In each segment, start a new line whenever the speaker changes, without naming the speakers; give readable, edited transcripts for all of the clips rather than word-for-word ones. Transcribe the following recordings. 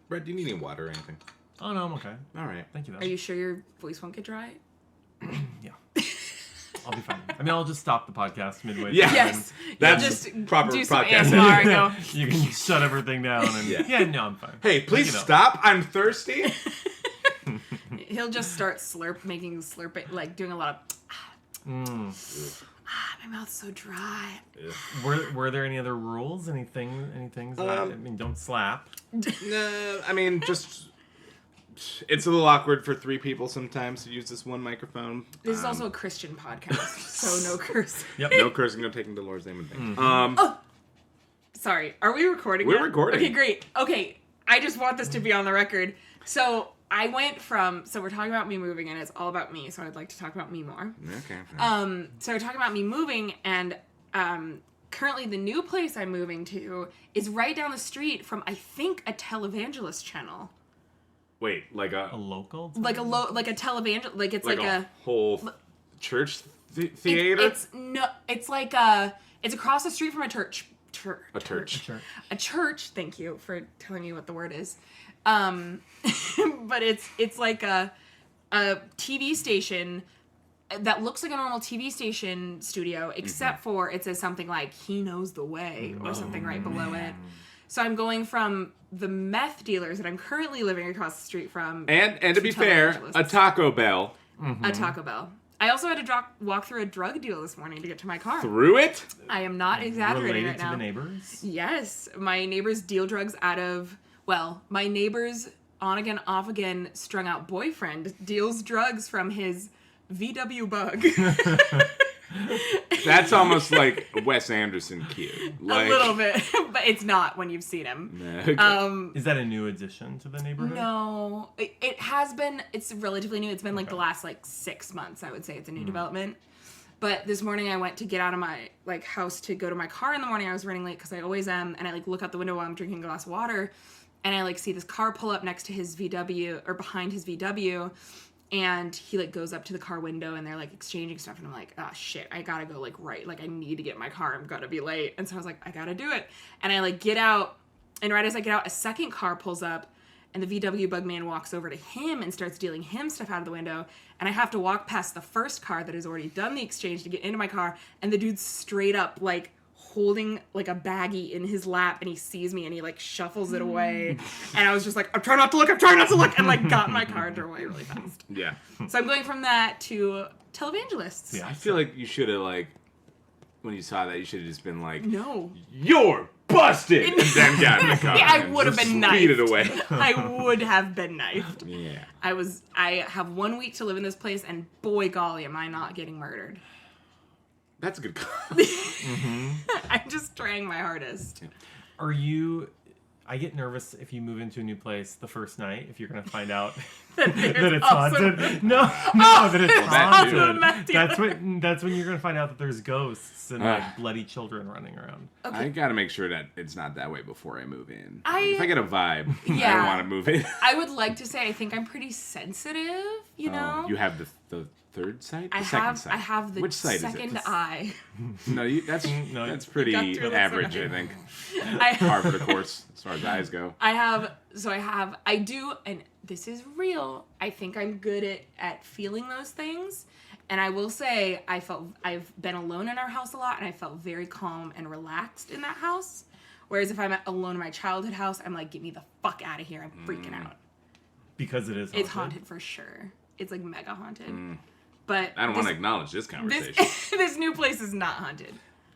Brett, do you need any water or anything?
Oh, no, I'm okay.
All right.
Thank you, though.
Are you sure your voice won't get dry?
Yeah. I'll be fine. I mean, I'll just stop the podcast midway.
Yeah.
Yes.
That's
just
proper
do some
podcast.
ASMR and go.
You can shut everything down. And no, I'm fine.
Hey, please stop. I'm thirsty.
He'll just start making slurping, like doing a lot of. My mouth's so dry.
Were there any other rules? Any things? I mean, don't slap.
No, I mean, just... It's a little awkward for 3 people sometimes to use this one microphone.
This is also a Christian podcast, so no cursing.
Yep.
No cursing, no taking the Lord's name in vain.
Sorry, are we recording
We're
yet?
recording.
Okay, great. Okay, I just want this to be on the record. So I went from, so we're talking about me moving, and it's all about me, so I'd like to talk about me more.
Okay.
So we're talking about me moving, and currently the new place I'm moving to is right down the street from, I think, a televangelist channel.
Wait, like
A local?
Like a televangelist, like it's like a
whole church theater?
It's like it's across the street from a church.
A church.
A church. Thank you for telling me what the word is. But it's like a TV station that looks like a normal TV station studio, except for it says something like "He knows the way" or something right below it. So I'm going from the meth dealers that I'm currently living across the street from,
and to be fair, a Taco Bell.
A Taco Bell. I also had to walk through a drug deal this morning to get to my car.
Through it?
I am not exaggerating
Related
right now.
to the neighbors?
Yes. My neighbors deal drugs out of, my neighbor's on-again, off-again, strung-out boyfriend deals drugs from his VW Bug.
That's almost like Wes Anderson cute. Like,
a little bit, but it's not when you've seen him.
Okay.
Is that a new addition to the neighborhood?
No, it has been. It's relatively new. It's been like the last 6 months. I would say it's a new development. But this morning I went to get out of my house to go to my car in the morning. I was running late because I always am, and I look out the window while I'm drinking a glass of water, and I see this car pull up next to his VW or behind his VW. And he goes up to the car window and they're exchanging stuff, and I'm like, oh shit, I gotta go right, I need to get my car, I'm gonna be late. And so I was like, I gotta do it. And I get out, and right as I get out, a second car pulls up, and the VW Bug man walks over to him and starts dealing him stuff out of the window, and I have to walk past the first car that has already done the exchange to get into my car, and the dude's straight up holding a baggie in his lap, and he sees me and he shuffles it away, and I was just I'm trying not to look, and got in my car and drove away really fast.
Yeah.
So I'm going from that to televangelists.
Yeah.
I feel like you should have, when you saw that, you should have just been
No.
"You're busted!" and then got in the car.
Yeah, I would have been knifed.
Speed it away.
I would have been knifed.
Yeah.
I have 1 week to live in this place, and boy golly, am I not getting murdered.
That's a good call.
I'm just trying my hardest.
Are you... I get nervous if you move into a new place the first night, if you're going to find out that it's haunted. No, that it's haunted. That's when you're going to find out that there's ghosts and bloody children running around.
Okay.
I gotta make sure that it's not that way before I move in. If I get a vibe, I
Yeah.
don't want to move in.
I would like to say I think I'm pretty sensitive, you know?
You have the third sight? The
I
second
have
sight.
I have the
Which sight
second
is it?
eye.
No, that's pretty
got through the
average,
second.
I think.
I
Harvard, of course, as far as eyes go.
I do, and this is real, I think I'm good at feeling those things. And I will say, I've been alone in our house a lot, and I felt very calm and relaxed in that house. Whereas if I'm alone in my childhood house, I'm get me the fuck out of here. I'm freaking out.
Because it is haunted?
It's haunted for sure. It's mega haunted. But
I don't want to acknowledge this conversation.
This new place is not haunted.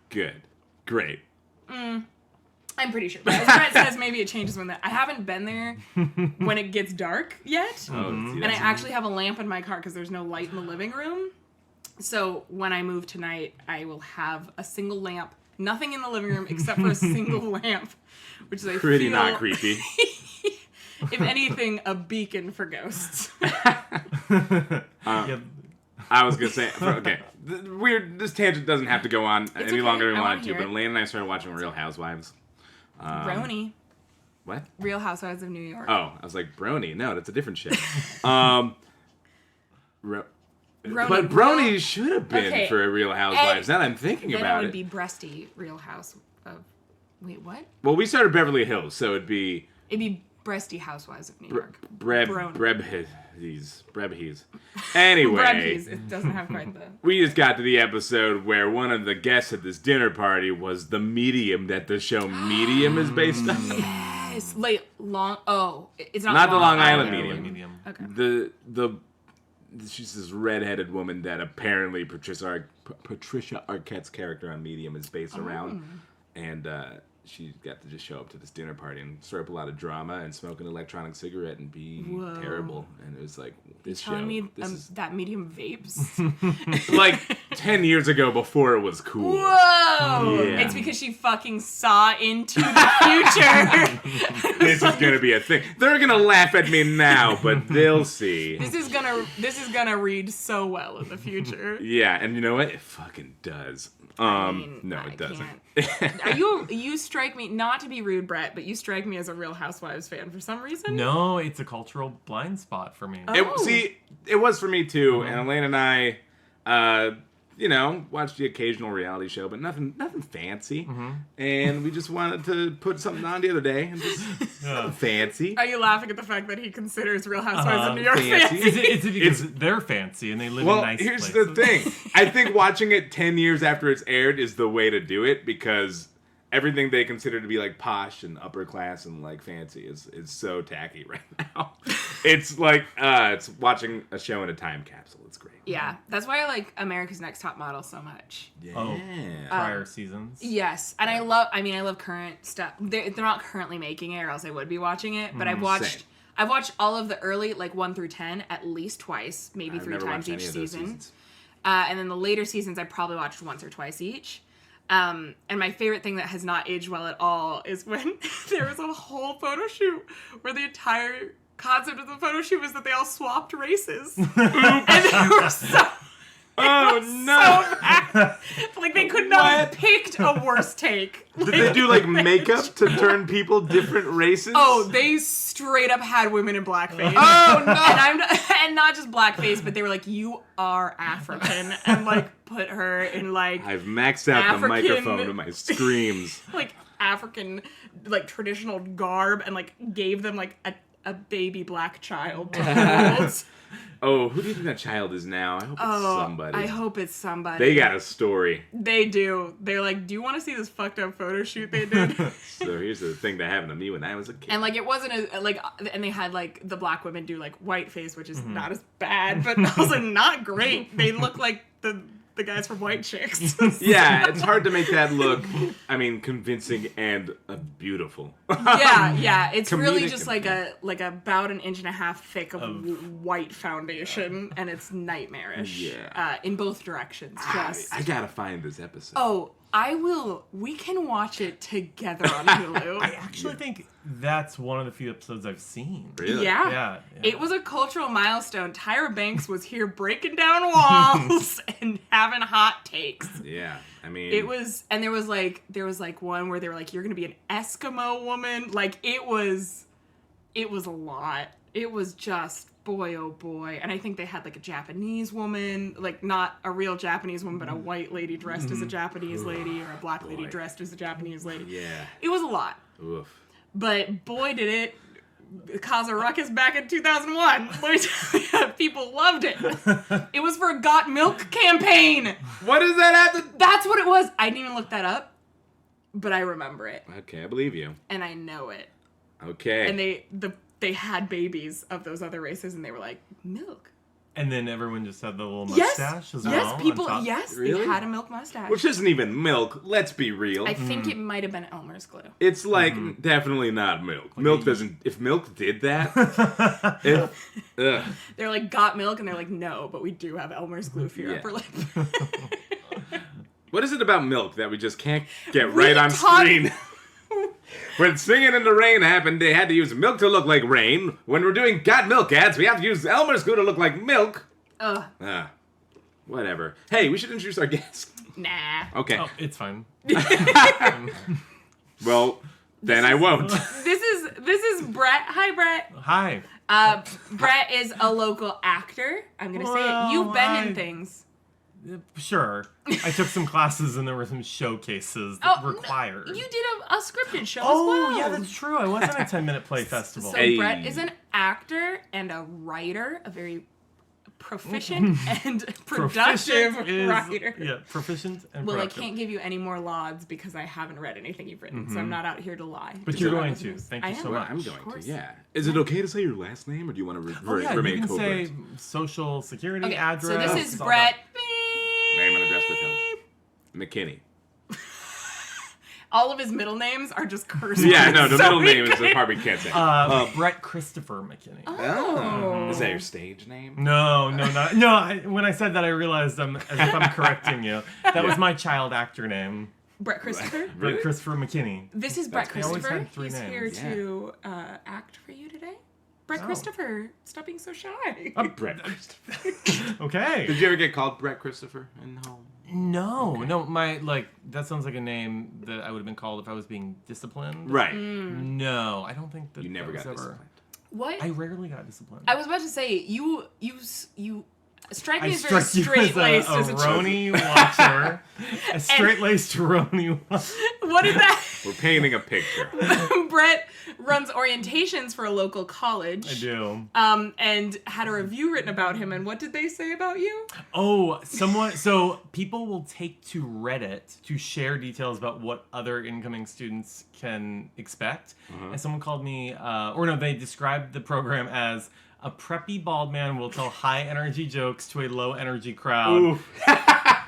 Good. Great.
I'm pretty sure. But as Brett says, maybe it changes I haven't been there when it gets dark yet. And I actually have a lamp in my car because there's no light in the living room. So when I move tonight, I will have a single lamp, nothing in the living room except for a single lamp, which is
pretty not creepy.
If anything, a beacon for ghosts.
I was gonna say, okay, this tangent doesn't have to go on any longer than we wanted to, but Elaine and I started watching Real Housewives.
Brony.
What?
Real Housewives of New York.
Oh, I was like, Brony. No, that's a different shit. But Brony should have been for a Real Housewives. Now that I'm thinking about it.
Then it would be Breasty Real House of... Wait, what?
Well, we started Beverly Hills, so it'd be...
It'd be breasty housewives of New York.
Brebhees. Anyway.
Brebhees. It doesn't have quite the...
We just got to the episode where one of the guests at this dinner party was the medium that the show Medium is based on.
Yes. Like, it's
not the Long Island
medium.
Okay.
She's this redheaded woman that apparently Patricia Arquette's character on Medium is based around. And she got to just show up to this dinner party and stir up a lot of drama and smoke an electronic cigarette and be terrible. And it was like, this show...
Telling me that Medium vapes?
Like 10 years ago before it was cool.
Whoa! Yeah. It's because she fucking saw into the future.
This is gonna be a thing. They're gonna laugh at me now, but they'll see.
This is gonna read so well in the future.
Yeah, and you know what? It fucking does. No, it doesn't.
You strike me, not to be rude, Brett, but you strike me as a Real Housewives fan for some reason.
No, it's a cultural blind spot for me.
It was for me too, and Elaine and I, watched the occasional reality show, but nothing fancy. And we just wanted to put something on the other day, and just nothing fancy.
Are you laughing at the fact that he considers Real Housewives of New York fancy?
Is it because they're fancy and they live in nice places?
Well, here's the thing. I think watching it 10 years after it's aired is the way to do it, because everything they consider to be like posh and upper class and like fancy is so tacky right now. It's like it's watching a show in a time capsule. It's great.
Yeah, that's why I like America's Next Top Model so much.
Yeah.
Prior seasons.
Yes, and I love current stuff. They're not currently making it, or else I would be watching it. But I've watched all of the early 1 through 10 at least twice, maybe 3 times each season. And then the later seasons I probably watched once or twice each. And my favorite thing that has not aged well at all is when there was a whole photo shoot where the entire concept of the photo shoot was that they all swapped races. And they were so...
Oh, no.
So bad. Like, they could not have picked a worse take.
Did they do, makeup to turn people different races?
Oh, they straight up had women in blackface.
Oh, no.
And not just blackface, but they were like, you are African. And, put her in,
I've maxed out
African,
the microphone to my screams.
African, traditional garb, and, gave them, a baby black child to hold.
Oh, who do you think that child is now? I hope it's somebody.
I hope it's somebody.
They got a story.
They do. They're like, do you want to see this fucked up photo shoot they did?
So here's the thing that happened to me when I was a kid.
And it wasn't and they had the black women do whiteface, which is not as bad, but also not great. They look like the guys from White Chicks.
Yeah, it's hard to make that look, convincing and beautiful.
Yeah. It's
Comedic
really just about 1.5 inches thick of white foundation, and it's nightmarish.
Yeah.
In both directions.
I gotta find this episode.
Oh, I will. We can watch it together on Hulu.
I actually think that's one of the few episodes I've seen.
Really?
Yeah. It was a cultural milestone. Tyra Banks was here breaking down walls and having hot takes.
Yeah.
It was, and there was one where they were like, you're going to be an Eskimo woman. It was a lot. It was just, boy, oh boy. And I think they had a Japanese woman, not a real Japanese woman, but a white lady dressed as a Japanese lady, or a black lady dressed as a Japanese lady.
Yeah.
It was a lot.
Oof.
But boy, did it cause a ruckus back in 2001. Let me tell you, people loved it. It was for a Got Milk campaign.
What does that have to...
That's what it was. I didn't even look that up, but I remember it.
Okay, I believe you.
And I know it.
Okay.
And they had babies of those other races, and they were like, milk.
And then everyone just had the little mustache as well.
Yes, people.
On top.
Yes,
Really?
they had a milk mustache.
Which isn't even milk. Let's be real.
I think it might have been Elmer's glue.
It's definitely not milk. Milk doesn't. If milk did that,
They're like, got milk, and they're like, no, but we do have Elmer's glue for your upper lip.
What is it about milk that we just can't get right on screen? When Singing in the Rain happened, they had to use milk to look like rain. When we're doing Got Milk ads, we have to use Elmer's glue to look like milk. Whatever. Hey, we should introduce our guest.
Nah.
Okay.
Oh, it's fine.
Well, then I won't.
This is Brett. Hi, Brett.
Hi.
Brett is a local actor. I'm gonna say it. You've been in things.
Sure. I took some classes and there were some showcases that required.
No, you did a scripted show as
Oh,
well.
yeah, that's true. I was on a 10-minute play festival.
So Brett is an actor and a writer, a very proficient and productive writer.
Yeah, proficient and
Well,
productive.
I can't give you any more lauds because I haven't read anything you've written, so I'm not out here to lie.
But you're going to. Thank you so
Well,
much.
I'm going to, yeah. Is it okay to say your last name, or do you want to remain
you can
covert?
say social security
Okay,
address.
so this is
all
Brett.
Name and address withheld. McKinney.
All of his middle names are just cursive.
Yeah, no, the
so
middle
we
name is
couldn't-
the part we can't say.
Brett Christopher McKinney.
Oh.
Is that your stage name?
No. When I said that, I realized as if I'm correcting you. That was my child actor name.
Brett Christopher?
Brett Christopher McKinney.
This is Brett
I always
Christopher.
had three
He's
names.
here
Yeah.
to act for you today. Brett Christopher, stop being so shy.
Brett Christopher.
Okay.
Did you ever get called Brett Christopher in home?
No, that sounds like a name that I would have been called if I was being disciplined.
Right.
No, I don't think that
You never
that
got
was ever.
disciplined.
What?
I rarely got disciplined.
I was about to say you strike me
I
as very
struck you as
straight-laced
a
as a child.
Roni watcher. A straight-laced Roni watcher.
What did that?
We're painting a picture.
Brett runs orientations for a local college.
I do.
And had a review written about him. And what did they say about you?
Oh, so people will take to Reddit to share details about what other incoming students can expect. And someone called me, they described the program as a preppy bald man will tell high energy jokes to a low energy crowd.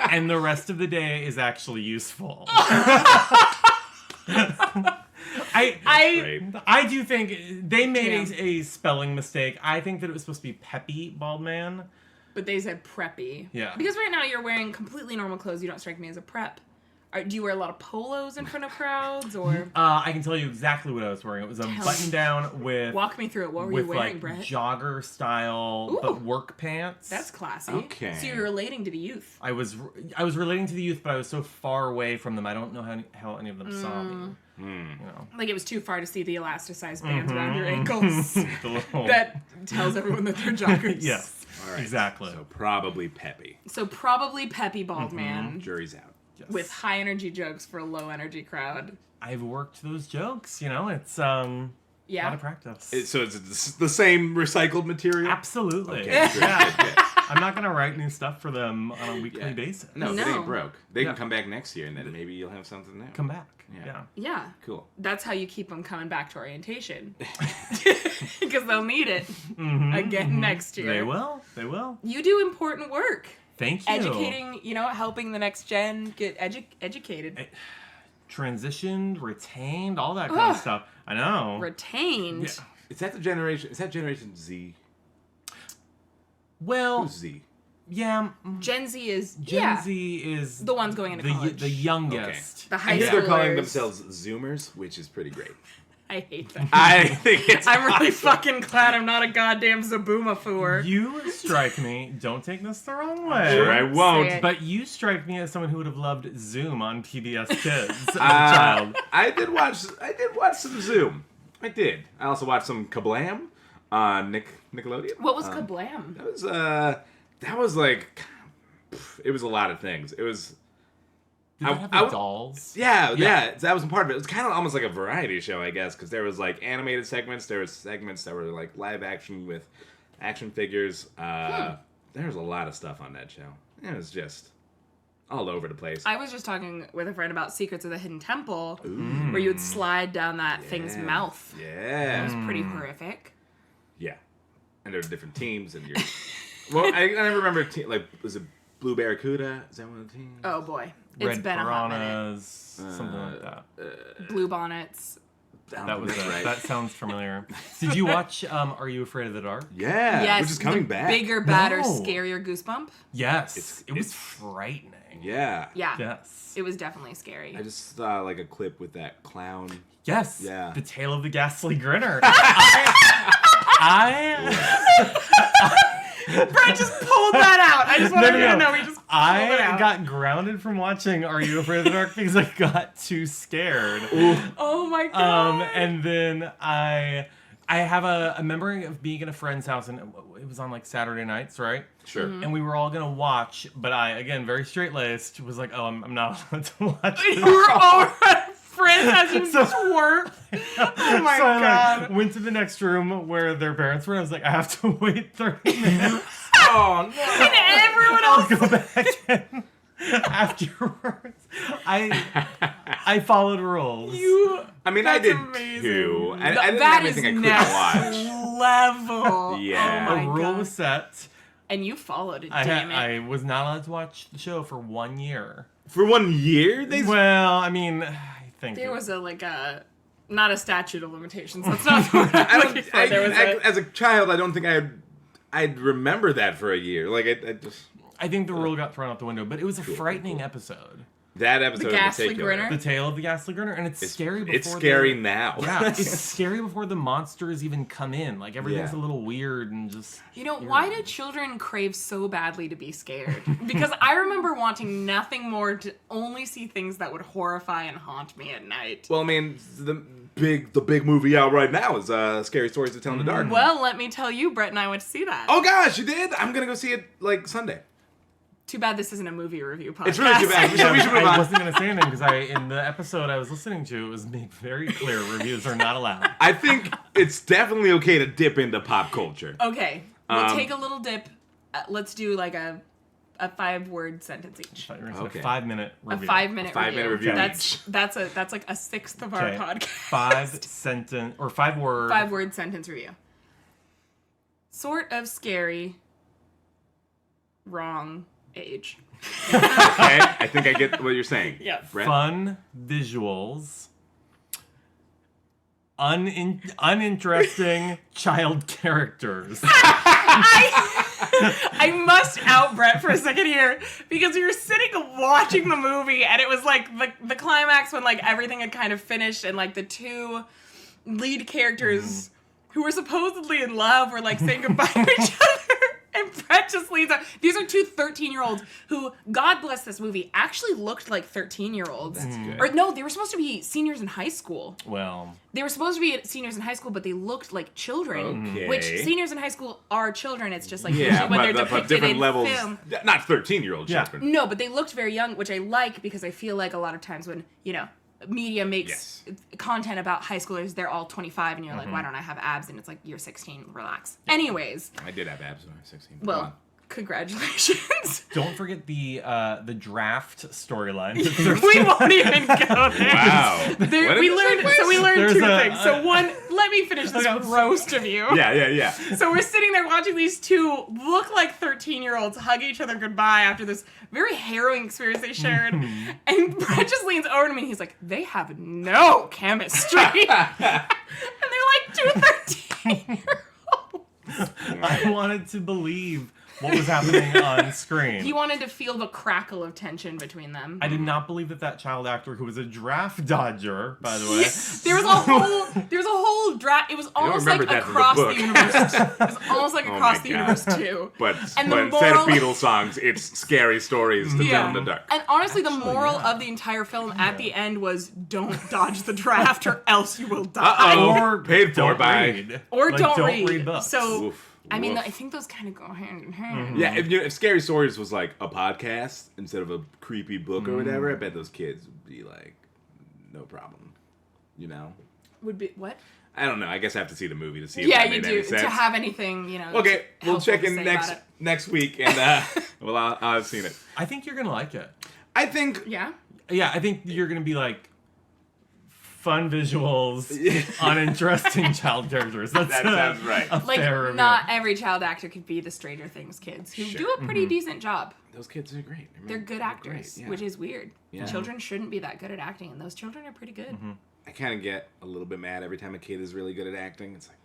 And the rest of the day is actually useful. I do think they made a spelling mistake. I think that it was supposed to be Peppy Baldman.
But they said preppy.
Yeah.
Because right now you're wearing completely normal clothes. You don't strike me as a prep. Do you wear a lot of polos in front of crowds, or
I can tell you exactly what I was wearing. It was a button down with.
Walk me through it. What were you wearing, Brett?
Jogger style, but work pants.
That's classy.
Okay.
So you're relating to the youth.
I was relating to the youth, but I was so far away from them. I don't know how any of them saw me. You know.
Like it was too far to see the elasticized bands around your ankles. That tells everyone that they're joggers.
Yes.
All right.
Exactly.
So probably Peppy.
So probably Peppy Bald Man
Jury's out.
Yes.
with high energy jokes for a low energy crowd.
I've worked those jokes. It's a lot of practice.
So it's the same recycled material?
Absolutely.
Okay, good,
Yeah.
good.
I'm not gonna write new stuff for them on a weekly basis.
No,
No.
they ain't broke. They
Yeah.
can come back next year, and then maybe you'll have something new.
Come back.
Yeah.
Yeah.
Yeah.
Cool.
That's how you keep them coming back to orientation. Because they'll need it again next year.
They will. They will.
You do important work.
Thank you.
Educating, helping the next gen get educated.
Transitioned, retained, all that kind of stuff. I know.
Retained.
Yeah.
Is that Generation Z?
Well,
Who's Z?
Gen Z is
Gen Z is
the ones going into college.
the youngest.
The high
I
schoolers.
think they're calling themselves Zoomers, which is pretty great.
I hate that.
I think it's
I'm really fucking glad I'm not a goddamn Zaboomafoor.
You strike me. Don't take this the wrong way.
Sure, I won't.
Say it.
But you strike me as someone who would have loved Zoom on PBS Kids as a child.
I did watch some Zoom. I did. I also watched some Kablam on Nickelodeon.
What was Kablam?
That was like, it was a lot of things. It was.
Did that have the dolls?
Yeah, that was a part of it. It was kind of almost like a variety show, I guess, because there was like animated segments. There was segments that were like live action with action figures. There was a lot of stuff on that show. It was just all over the place.
I was just talking with a friend about Secrets of the Hidden Temple, where you would slide down that thing's mouth. It
Yeah.
was pretty horrific.
Yeah. And there were different teams, and you're. Well, I never remember. Was it Blue Barracuda? Is that one of the teams?
Oh boy, it's
Red
been a hot minute.
piranhas, something like that.
Blue bonnets.
That was it.
right.
That sounds familiar. Did you watch Are You Afraid of the Dark?
Yeah,
Yes,
which is coming
the
back.
Bigger, badder,
No.
scarier goosebump.
Yes. It was
it's-
frightening.
Yeah.
Yeah,
Yes.
it was definitely scary.
I just saw like a clip with that clown.
Yes.
Yeah.
The Tale of the Ghastly Grinner.
Brett just pulled that out. I just want
No,
to
no, no.
know he just pulled it out.
got grounded from watching Are You Afraid of the Dark because I got too scared.
Oh my god.
And then I I have a memory of being in a friend's house, and it was on like Saturday nights, right?
Sure.
Mm-hmm.
And we were all gonna watch, but I, again, very straight-laced, was like, "Oh, I'm not allowed to watch this."
You were all friends as you just work. Oh my
So I
god!
like, went to the next room where their parents were. And I was like, I have to wait 30 minutes.
Oh no!
And everyone else.
Go back in afterwards. I followed rules.
I mean, I did
amazing.
too. I didn't
That
have
is
anything I
next
couldn't watch.
level.
Yeah.
Oh
A
my
rule
god.
was set.
And you followed it,
I
damn it.
I was not allowed to watch the show for 1 year.
For 1 year,
Well, I mean, I think
There was not a statute of limitations. That's not the word
I
I'm
don't.
looking for. There was
As a child, I don't think I'd remember that for a year. Like I just
I think the rule got thrown out the window, but it was a frightening episode.
that episode.
The
in
ghastly
particular,
grinner?
The Tale of the Ghastly Grinner, and it's scary before
It's scary
the,
now.
Yeah, it's scary before the monsters even come in. Like, everything's
Yeah.
a little weird and just...
why do children crave so badly to be scared? Because I remember wanting nothing more to only see things that would horrify and haunt me at night.
Well, I mean, the big movie out right now is Scary Stories to Tell in the Dark.
Well, let me tell you, Brett and I went to see that.
Oh gosh, you did? I'm gonna go see it like Sunday.
Too bad this isn't a movie review podcast.
It's really too bad. We should move
I
on.
wasn't going to say anything because in the episode I was listening to, it was made very clear reviews are not allowed.
I think it's definitely okay to dip into pop culture.
Okay, we'll take a little dip. Let's do like a 5-word sentence each.
Okay.
A 5-minute review.
A 5-minute
5-minute review
That's like a sixth of our
Okay.
podcast.
5-word.
5-word sentence review. Sort of scary. Wrong age.
Okay, I think I get what you're saying.
Yes.
Brett?
Fun visuals. Uninteresting child characters.
I must out Brett for a second here because we were sitting watching the movie and it was like the climax when like everything had kind of finished and like the two lead characters who were supposedly in love were like saying goodbye to each other. And Brett just leads up. These are two 13-year-olds who, God bless this movie, actually looked like 13-year-olds.
That's good.
Or no, they were supposed to be seniors in high school.
Well,
They were supposed to be seniors in high school, but they looked like children.
Okay.
Which seniors in high school are children. It's just like
Yeah,
usually when they're
but
depicted
different
in
levels.
film.
Not 13-year-old
Yeah.
children.
No, but they looked very young, which I like because I feel like a lot of times when, media makes content about high schoolers, they're all 25 and you're like, why don't I have abs? And it's like, you're 16, relax. Anyways.
I did have abs when I was 16. Come
Well,
on.
congratulations.
don't forget the draft storyline.
We won't even go there.
Wow.
We learned
There's
two
a-
things. So one, let me finish this roast of you.
Yeah.
So we're sitting there watching these two look like 13-year-olds hug each other goodbye after this very harrowing experience they shared. And Brett just leans over to me and he's like, they have no chemistry. And they're like two 13-year-olds.
I wanted to believe what was happening on screen.
He wanted to feel the crackle of tension between them.
I did not believe that child actor, who was a draft dodger, by the way.
There was a whole draft. It was almost like
remember that from the
across the
book.
universe. It was almost like
Oh
across
my
the
God.
universe too.
But
And the
instead of
moral-
Beatles songs, it's Scary Stories to Tell in the Dark.
And honestly, the moral of the entire film at the end was don't dodge the draft or else you will die.
Or paid for
don't
by...
read.
Or
Like,
don't read.
books.
So,
Oof.
I mean,
Woof.
I think those kind of go hand in hand.
Yeah, if Scary Stories was like a podcast instead of a creepy book or whatever, I bet those kids would be like, no problem.
Would be what?
I don't know. I guess I have to see the movie to see if
Yeah,
that
you
made
do
any sense.
to have anything,
Okay, we'll
helpful
check
to
in
say about it.
next week, and well, I'll have seen it.
I think you're going to like it.
I think
Yeah.
Yeah, I think you're going to be like, fun visuals, uninteresting child characters. That
sounds right.
A
Like,
fair review.
not every child actor could be the Stranger Things kids who
Sure.
do a pretty decent job.
those kids are great. I mean,
They're good actors,
great, yeah.
which is weird.
Yeah.
Children shouldn't be that good at acting, and those children are pretty good.
I kind of get a little bit mad every time a kid is really good at acting. It's like,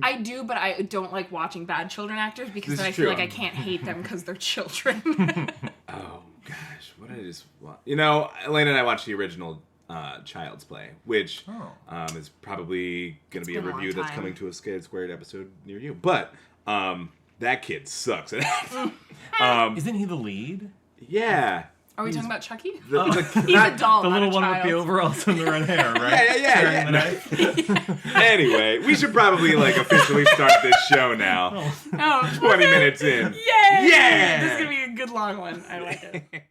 I do, but I don't like watching bad children actors because
This
then I
is
feel
true.
like I can't hate them because they're children.
oh gosh, what did I just want? Elena and I watched the original Child's Play, which is probably going to be a
been a long
review that's
time.
coming to a Scared Squared episode near you. But that kid sucks at acting.
Isn't he the lead?
Yeah.
Are we talking about Chucky?
He's
He's a doll,
The
not
little
a
one
child.
with the overalls and the red hair, right?
Yeah. Anyway, we should probably officially start this show now.
Oh,
20 minutes in.
Yay!
Yeah!
This is going to be a good long one. I like it.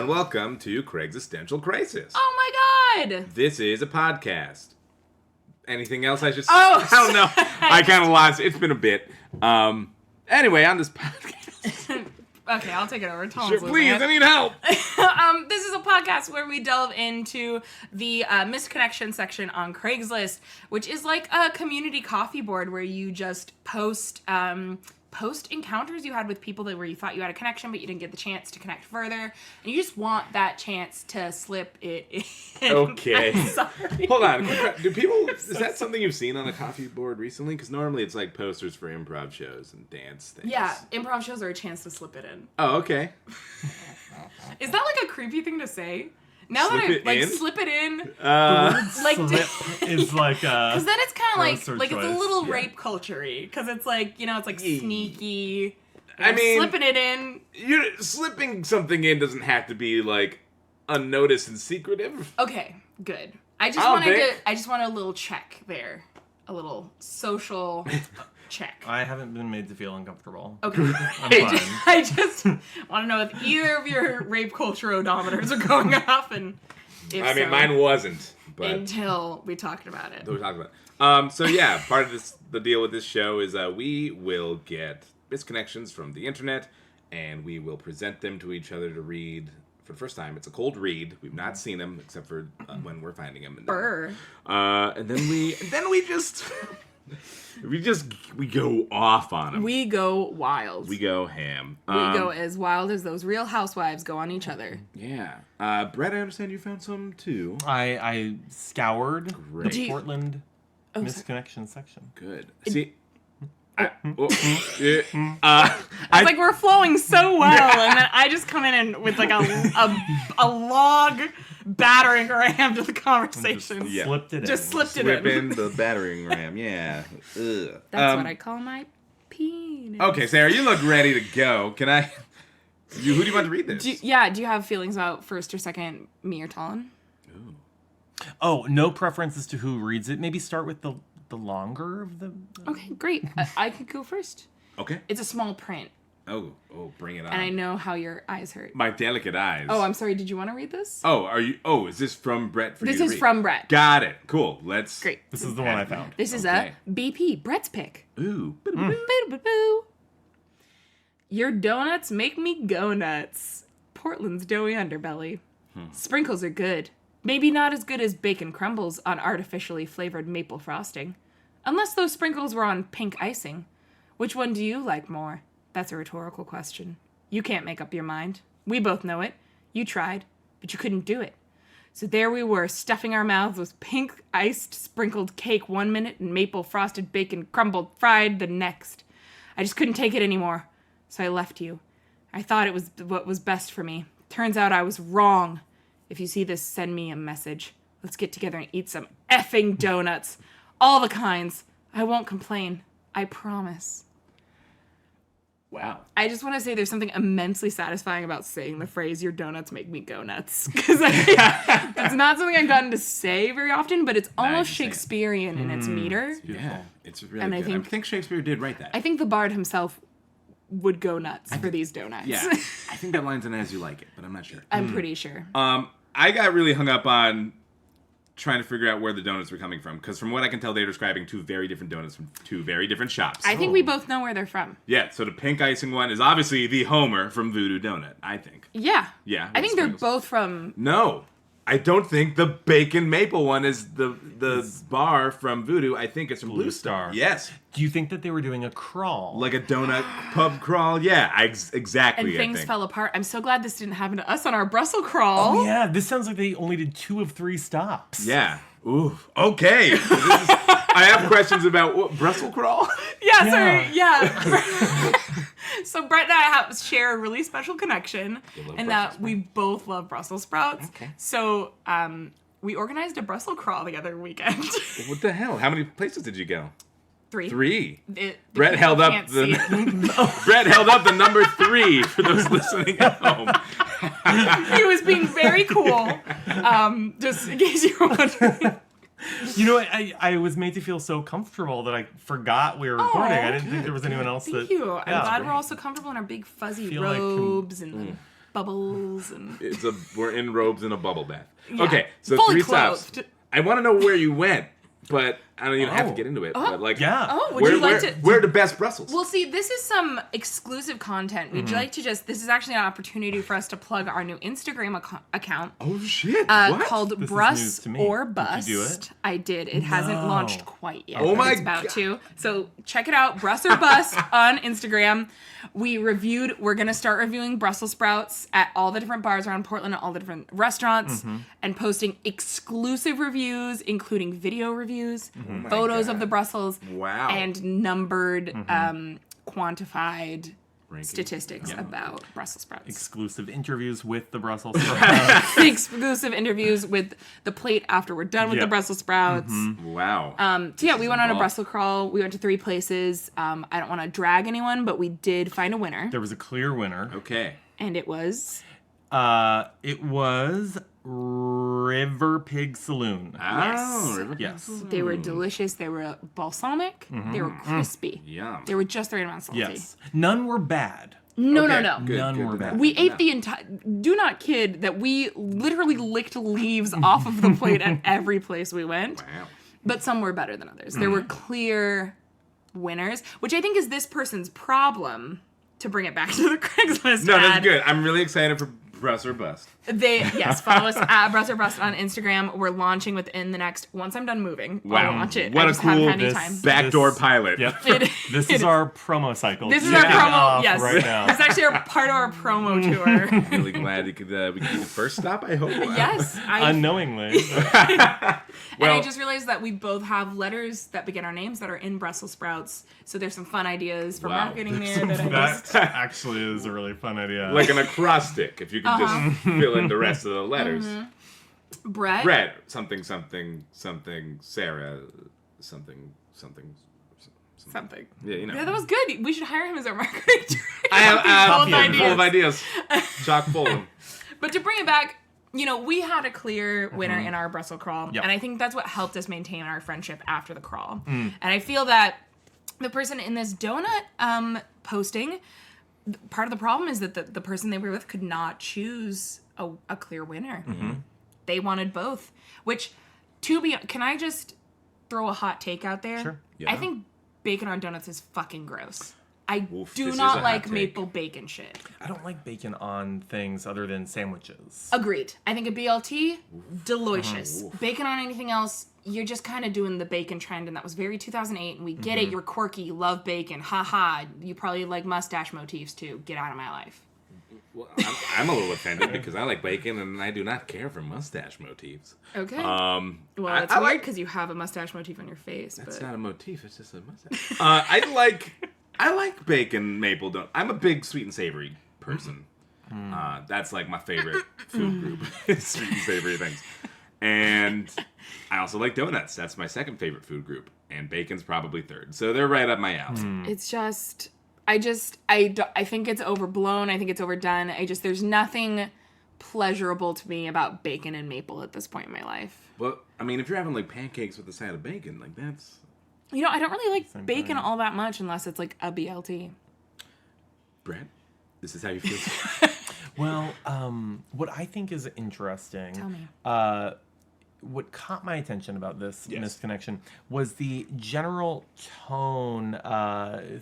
Welcome to Craig's Existential Crisis.
Oh my god!
This is a podcast. Anything else I should say?
Oh,
I don't know. I kind of lost. It's been a bit. Anyway, on this podcast.
Okay, I'll take it over.
Sure, please, I need help.
This is a podcast where we delve into the misconnection section on Craigslist, which is like a community coffee board where you just post encounters you had with people where you thought you had a connection, but you didn't get the chance to connect further, and you just want that chance to slip it in.
Okay.
I'm sorry.
Hold on. Do people? Is that something you've seen on a coffee board recently? Because normally it's like posters for improv shows and dance things.
Yeah, improv shows are a chance to slip it in.
Oh, okay.
Is that like a creepy thing to say? Now
Slip
that I
it
like
in?
slip it in,
Like
like
slip is like
because then it's kind of
grosser
like it's a
choice.
little
Yeah.
rape culture-y because it's like it's like sneaky.
I mean,
slipping it in.
Slipping something in doesn't have to be like unnoticed and secretive.
Okay, good. I just want a little check there, a little social check.
I haven't been made to feel uncomfortable.
Okay.
I'm fine.
I just want to know if either of your rape culture odometers are going up, and if
I mean,
so,
mine wasn't, but
until we talked about it.
we'll talk about it. So yeah, part of the deal with this show is we will get misconnections from the internet, and we will present them to each other to read for the first time. It's a cold read. We've not seen them except for when we're finding them.
Burr.
And then we just we go off on them.
We go wild.
We go ham.
We go as wild as those Real Housewives go on each other.
Yeah. Brett, I understand you found some too.
I scoured
Great.
the Portland misconnection section.
Good. See. I
It's like we're flowing so well, and then I just come in with like a log battering ram to the conversation.
Yeah.
Slipped it in.
Just slipped it
whip
in.
in the battering ram. Yeah. Ugh.
That's what I call my penis.
Okay, Sarah, you look ready to go. Can I? Who do you want to read this?
Do you have feelings about first or second, me or Talon?
Oh, no preferences to who reads it. Maybe start with the longer of the.
Okay, great. I could go first.
Okay.
It's a small print,
Oh, bring it on.
and I know how your eyes hurt.
My delicate eyes.
Oh, I'm sorry. Did you want to read this?
Oh, are you? Oh, is this from Brett for
This
you to
is
read?
from Brett.
Got it. Cool. Let's.
Great.
This is the one I found.
This is
Okay.
a BP, Brett's pick.
Ooh.
Boo-boo-boo. Your donuts make me go nuts. Portland's doughy underbelly. Sprinkles are good. Maybe not as good as bacon crumbles on artificially flavored maple frosting. Unless those sprinkles were on pink icing. Which one do you like more? That's a rhetorical question. You can't make up your mind. We both know it. You tried, but you couldn't do it. So there we were, stuffing our mouths with pink iced sprinkled cake 1 minute and maple frosted bacon crumbled fried the next. I just couldn't take it anymore, so I left you. I thought it was what was best for me. Turns out I was wrong. If you see this, send me a message. Let's get together and eat some effing donuts. All the kinds. I won't complain. I promise.
Wow.
I just want to say there's something immensely satisfying about saying the phrase, your donuts make me go nuts. Because it's not something I've gotten to say very often, but it's almost Shakespearean in its meter.
Yeah, it's really
And
good. I think Shakespeare did write that.
I think the bard himself would go nuts for these donuts.
Yeah, I think that line's in As You Like It, but I'm not sure.
I'm pretty sure.
I got really hung up on trying to figure out where the donuts were coming from, because from what I can tell, they're describing 2 very different donuts from 2 very different shops.
I think we both know where they're from.
Yeah, so the pink icing one is obviously the Homer from Voodoo Donut, I think.
Yeah.
Yeah.
I think they're both from...
No. I don't think the bacon maple one is the bar from Voodoo. I think it's from Blue Star. Yes.
Do you think that they were doing a crawl?
Like a donut pub crawl? Yeah, exactly.
And things fell apart. I'm so glad this didn't happen to us on our Brussels crawl.
Oh, yeah. This sounds like they only did 2 of 3 stops.
Yeah. Ooh. Okay. I have questions about Brussels crawl.
Yeah, sorry. Yeah. So Brett and I share a really special connection in that we both love Brussels sprouts.
Okay.
So we organized a Brussels crawl the other weekend.
What the hell? How many places did you go?
3.
3.
The
Brett held up Brett held up the number 3 for those listening at home.
He was being very cool. Just in case you were wondering.
You know, I was made to feel so comfortable that I forgot we were recording. I didn't think there was anyone else
Thank you. I'm glad
great.
we're all so comfortable in our big fuzzy
Feel
robes and bubbles and
We're in robes in a bubble bath.
Yeah.
Okay, so
Fully
3 stops.
clothed.
I want to know where you went, but I don't even have to get into it. But like,
Yeah.
Oh, would you like to?
Where are the best Brussels?
Well, see, this is some exclusive content. We'd like to this is actually an opportunity for us to plug our new Instagram account
oh shit! What?
called
This is news
Brus
to me.
or
Did
Bust.
you do it?
I did. It hasn't launched quite yet.
Oh
but
my
it's about
God.
to. So check it out, Brus or Bust on Instagram. We're going to start reviewing Brussels sprouts at all the different bars around Portland, at all the different restaurants, and posting exclusive reviews, including video reviews, photos of the Brussels,
Wow.
and numbered, quantified
Rankings.
statistics about Brussels sprouts.
Exclusive interviews with the Brussels sprouts.
Exclusive interviews with the plate after we're done with the
Yep.
Brussels sprouts.
Wow.
So yeah, we went on a
involved.
Brussels crawl. We went to 3 places. I don't want to drag anyone, but we did find a winner,
There was a clear winner.
Okay.
and it was
It was River Pig Saloon.
Oh, River
Yes.
they were delicious. They were balsamic. They were crispy.
Yum.
They were just the right amount of salty.
Yes. None were bad.
No,
Okay,
no.
good,
None
good
were
to
bad.
know.
We
Good to
ate
know.
the entire. Do not kid that we literally licked leaves off of the plate at every place we went.
Wow.
But some were better than others. There were clear winners, which I think is this person's problem. To bring it back to the Craigslist
No,
ad.
that's good. I'm really excited for Bruss or Bust.
Follow us at Brus or Bust on Instagram. We're launching within the next. Once I'm done moving, I'll launch it.
What
I
a
just haven't
cool
had any time.
backdoor pilot.
Yep.
It
This is our promo cycle.
This is
Kick
our
it
promo.
off
Yes,
Right now.
it's actually part of our promo tour.
Really glad we could be the first stop. I hope.
Yes,
Unknowingly.
And I
Well-
just realized that we both have letters that begin our names that are in Brussels sprouts. So there's some fun ideas for
Wow.
marketing there that I just.
That actually is a really fun idea.
Like an acrostic, if you could just fill in the rest of the letters.
Brett.
Brett, something, Sarah, something.
Something.
Yeah, you know.
Yeah, that was good. We should hire him as our marketing director.
I have
Full of
full of ideas. Chock full of them.
But to bring it back, we had a clear winner in our Brussels crawl,
Yep.
and I think that's what helped us maintain our friendship after the crawl. And I feel that the person in this donut posting, part of the problem is that the person they were with could not choose a clear winner. They wanted both, which, can I just throw a hot take out there?
Sure.
Yeah.
I think bacon on donuts is fucking gross. I
Oof,
do
this is
not
a hot
like
take.
maple bacon shit.
I don't like bacon on things other than sandwiches.
Agreed. I think a BLT, delicious. Bacon on anything else, you're just kind of doing the bacon trend, and that was very 2008, and we get it. You're quirky, you love bacon. Ha ha. You probably like mustache motifs too. Get out of my life.
Well, I'm a little offended because I like bacon and I do not care for mustache motifs.
Okay.
Well,
Well, it's weird because you have a mustache motif on your face.
That's
but...
not a motif. It's just a mustache. I like bacon maple donut. I'm a big sweet and savory person. That's like my favorite food group. Sweet and savory things. And I also like donuts. That's my second favorite food group. And bacon's probably third. So they're right up my alley.
It's just... I think it's overblown. I think it's overdone. There's nothing pleasurable to me about bacon and maple at this point in my life.
Well, I mean, if you're having like pancakes with a side of bacon, like that's...
You know, I don't really like bacon all that much unless it's like a BLT.
Brett, this is how you feel?
Well, what I think is interesting...
Tell me.
What caught my attention about this misconnection was the general tone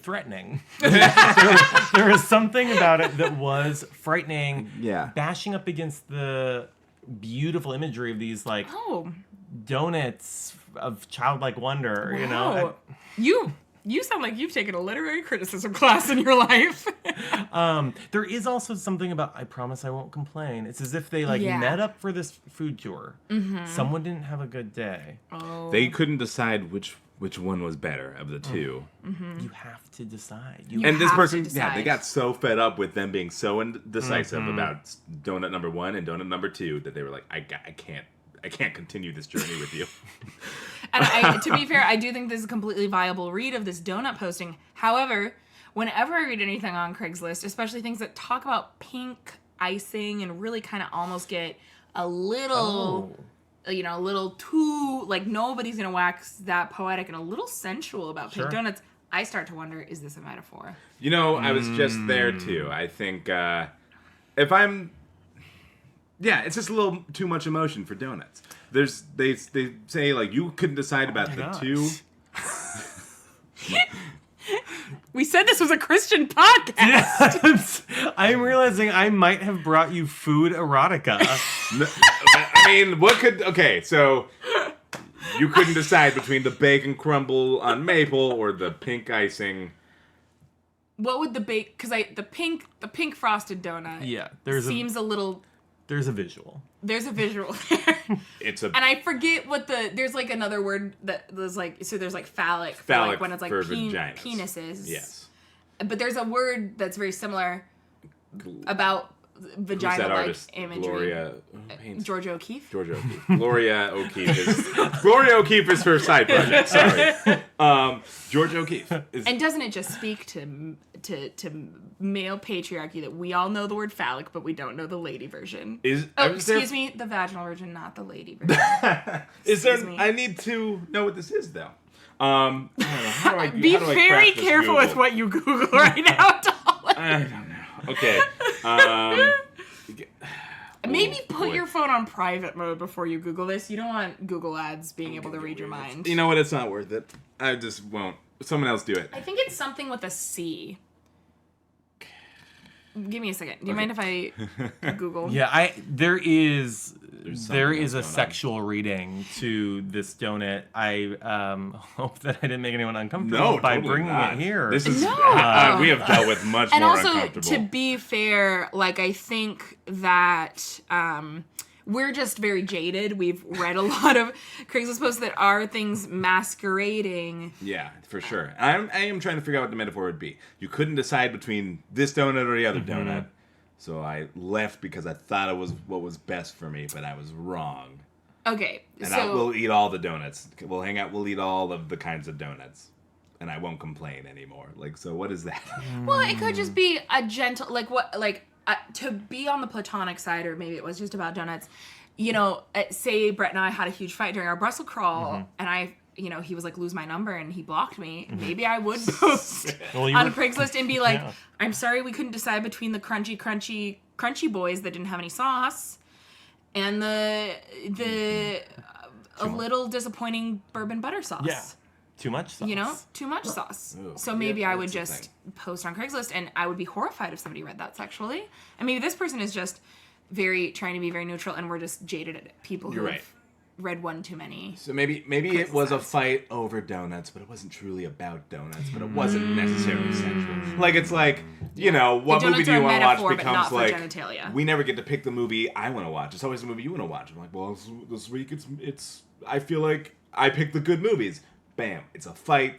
threatening. There was something about it that was frightening.
Yeah.
Bashing up against the beautiful imagery of these like donuts of childlike wonder.
Wow.
You know,
you sound like you've taken a literary criticism class in your life.
there is also something about I promise I won't complain. It's as if they met up for this food tour. Mm-hmm. Someone didn't have a good day.
Oh.
They couldn't decide which one was better of the two.
Mm-hmm.
You have to decide.
And this person, they got so fed up with them being so indecisive about donut number 1 and donut number 2 that they were like, I can't continue this journey with you.
And to be fair, I do think this is a completely viable read of this donut posting. However, whenever I read anything on Craigslist, especially things that talk about pink icing and really kind of almost get a little, a little too, like nobody's going to wax that poetic and a little sensual about pink donuts, I start to wonder, is this a metaphor?
You know, I was just there too. I think if I'm... Yeah, it's just a little too much emotion for donuts. They say like you couldn't decide about the two.
We said this was a Christian podcast.
Yes. I'm realizing I might have brought you food erotica.
I mean, so you couldn't decide between the bacon crumble on maple or the pink icing.
What would because the pink frosted donut?
Yeah,
seems a little.
There's a visual.
There's a visual there.
And
I forget what there's like another word that there's like, so there's like phallic for like when it's like penises.
Yes.
But there's a word that's very similar about vagina-like imagery. Georgia O'Keeffe?
Georgia O'Keeffe. Gloria O'Keeffe is her side project. Sorry. Georgia O'Keeffe.
And doesn't it just speak to male patriarchy that we all know the word phallic, but we don't know the lady version? Excuse me, the vaginal version, not the lady version.
I need to know what this is, though. I don't know. How do I
Be very careful with what you Google right now, Dolan.
I don't know. Okay.
Maybe put your phone on private mode before you Google this. You don't want Google ads being able to read your mind.
You know what? It's not worth it. I just won't. Someone else do it.
I think it's something with a C. Give me a second. Do you mind if I Google?
Yeah, there is a sexual reading to this donut. I hope that I didn't make anyone uncomfortable by bringing it here.
This is we have dealt with much more uncomfortable.
And also, to be fair, like I think that we're just very jaded. We've read a lot of Craigslist posts that are things masquerading.
Yeah, for sure. I am trying to figure out what the metaphor would be. You couldn't decide between this donut or the other donut, so I left because I thought it was what was best for me, but I was wrong.
Okay,
and we'll eat all the donuts. We'll hang out. We'll eat all of the kinds of donuts, and I won't complain anymore. Like, so what is that?
Well, it could just be a gentle, to be on the platonic side, or maybe it was just about donuts. You know, say Brett and I had a huge fight during our Brussels crawl, and he was like, lose my number, and he blocked me. Maybe I would post on Craigslist and be like, I'm sorry we couldn't decide between the crunchy boys that didn't have any sauce and the a little disappointing bourbon butter sauce.
Yeah. Too much sauce.
You know, too much sauce.
Ooh,
so maybe I would just post on Craigslist, and I would be horrified if somebody read that sexually. And maybe this person is just trying to be very neutral, and we're just jaded at people who have read one too many.
So maybe it was a fight over donuts, but it wasn't truly about donuts, but it wasn't necessarily sexual. Like, it's like, you know, what movie do you want to watch
but
becomes
not for
like,
genitalia.
we never get to pick the movie I want to watch. It's always the movie you want to watch. I'm like, well, this week it's. I feel like I picked the good movies. Bam, it's a fight.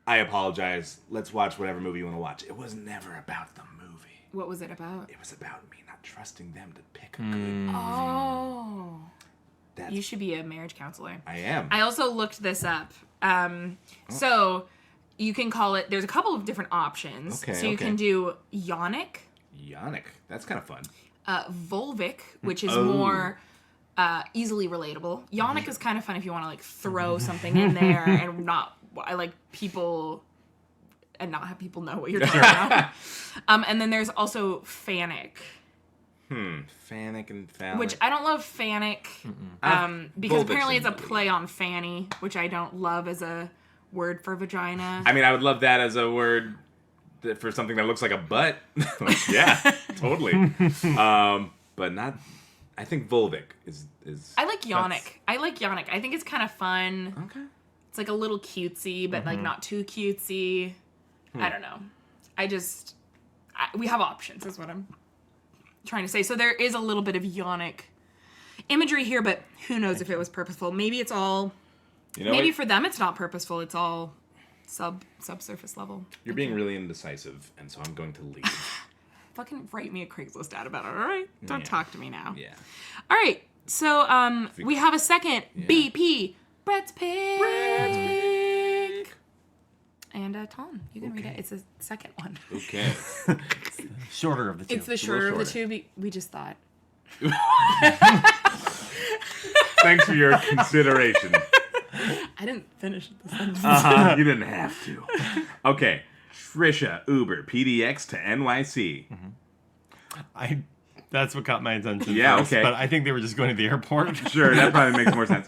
I apologize. Let's watch whatever movie you want to watch. It was never about the movie.
What was it about?
It was about me not trusting them to pick a good movie.
Oh. You should be a marriage counselor.
I am.
I also looked this up. So you can call it, there's a couple of different options.
Okay,
so you can do yonic.
Yonic. That's kind of fun.
Vulvic, which is more easily relatable. Yonic is kind of fun if you want to like throw something in there and not like people and not have people know what you're talking about. And then there's also fanic.
Fanic and phallic.
Which I don't love fanic because apparently it's a play on fanny, which I don't love as a word for vagina.
I mean, I would love that as a word for something that looks like a butt. Like, yeah, totally. But not. I think vulvic is.
I like yonic. I think it's kind of fun.
Okay.
It's like a little cutesy, but like not too cutesy. I don't know. We have options, is what I'm trying to say. So there is a little bit of yonic imagery here, but who knows if it was purposeful. Maybe it's all. Maybe for them it's not purposeful. It's all subsurface level.
You're being really indecisive, and so I'm going to leave.
Fucking write me a Craigslist ad about it, all right? Don't talk to me now.
Yeah.
All right. So we have a second BP. Brett's pick. And Tom, you can read it. It's the second one.
Okay.
Shorter of the two.
It's the shorter of the two. We just thought.
Thanks for your consideration.
I didn't finish the sentence.
You didn't have to. Okay. Trisha, Uber, PDX to NYC.
That's what caught my attention.
Yeah,
first,
okay.
But I think they were just going to the airport.
Sure, that probably makes more sense.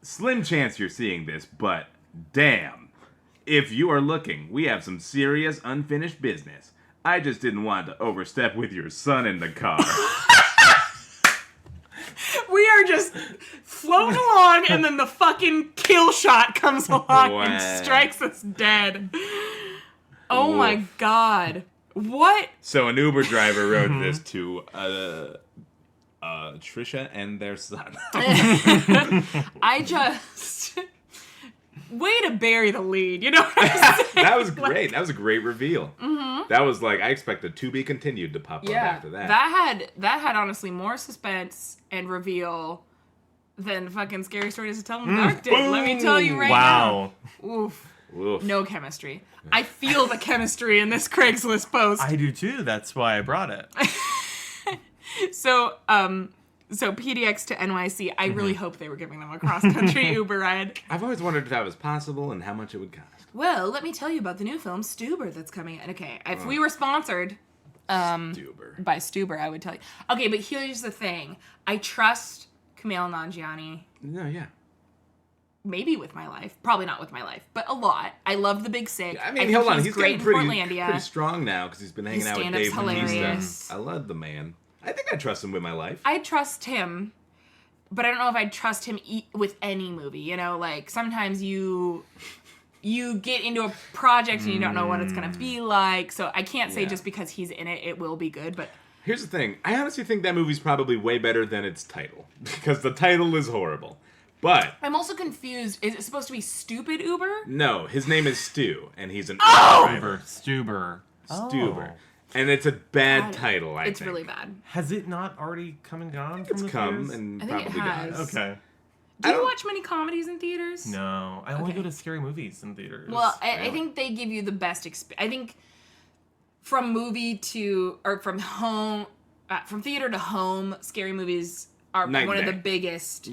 Slim chance you're seeing this, but damn. If you are looking, we have some serious unfinished business. I just didn't want to overstep with your son in the car.
We are just floating along, and then the fucking kill shot comes along and strikes us dead. Oh my god. What?
So an Uber driver wrote this to Trisha and their son.
Way to bury the lead, you know what I'm saying?
That was great. That was a great reveal. That was like, I expected to be continued to pop up after that.
That had honestly more suspense and reveal than fucking Scary Stories to Tell in the Dark did. Let me tell you right now. Oof. No chemistry. I feel the chemistry in this Craigslist post.
I do too. That's why I brought it.
So PDX to NYC, I really hope they were giving them a cross-country Uber ride.
I've always wondered if that was possible and how much it would cost.
Well, let me tell you about the new film Stuber that's coming out. Okay, if we were sponsored by Stuber, I would tell you. Okay, but here's the thing. I trust Kumail Nanjiani.
No, yeah.
Maybe with my life. Probably not with my life, but a lot. I love The Big Sick.
I mean, hold on. He's
great
getting
in Portlandia.
pretty strong now because he's been hanging out with Dave Bautista. I love the man. I think I trust him with my life.
I trust him, but I don't know if I'd trust him with any movie. You know, like sometimes you get into a project and you don't know what it's going to be like. So I can't say just because he's in it, it will be good. But
here's the thing. I honestly think that movie's probably way better than its title because the title is horrible. But
I'm also confused. Is it supposed to be Stupid Uber?
No, his name is Stu, and he's an Uber driver.
Stuber.
Stuber. And it's a bad title, I think.
It's really bad.
Has it not already come and gone?
It's come and
I think
probably
it has.
gone.
Okay.
Do you watch many comedies in theaters?
No. I only go to scary movies in theaters.
Well, I think they give you the best experience. I think from theater to home, scary movies are one of the biggest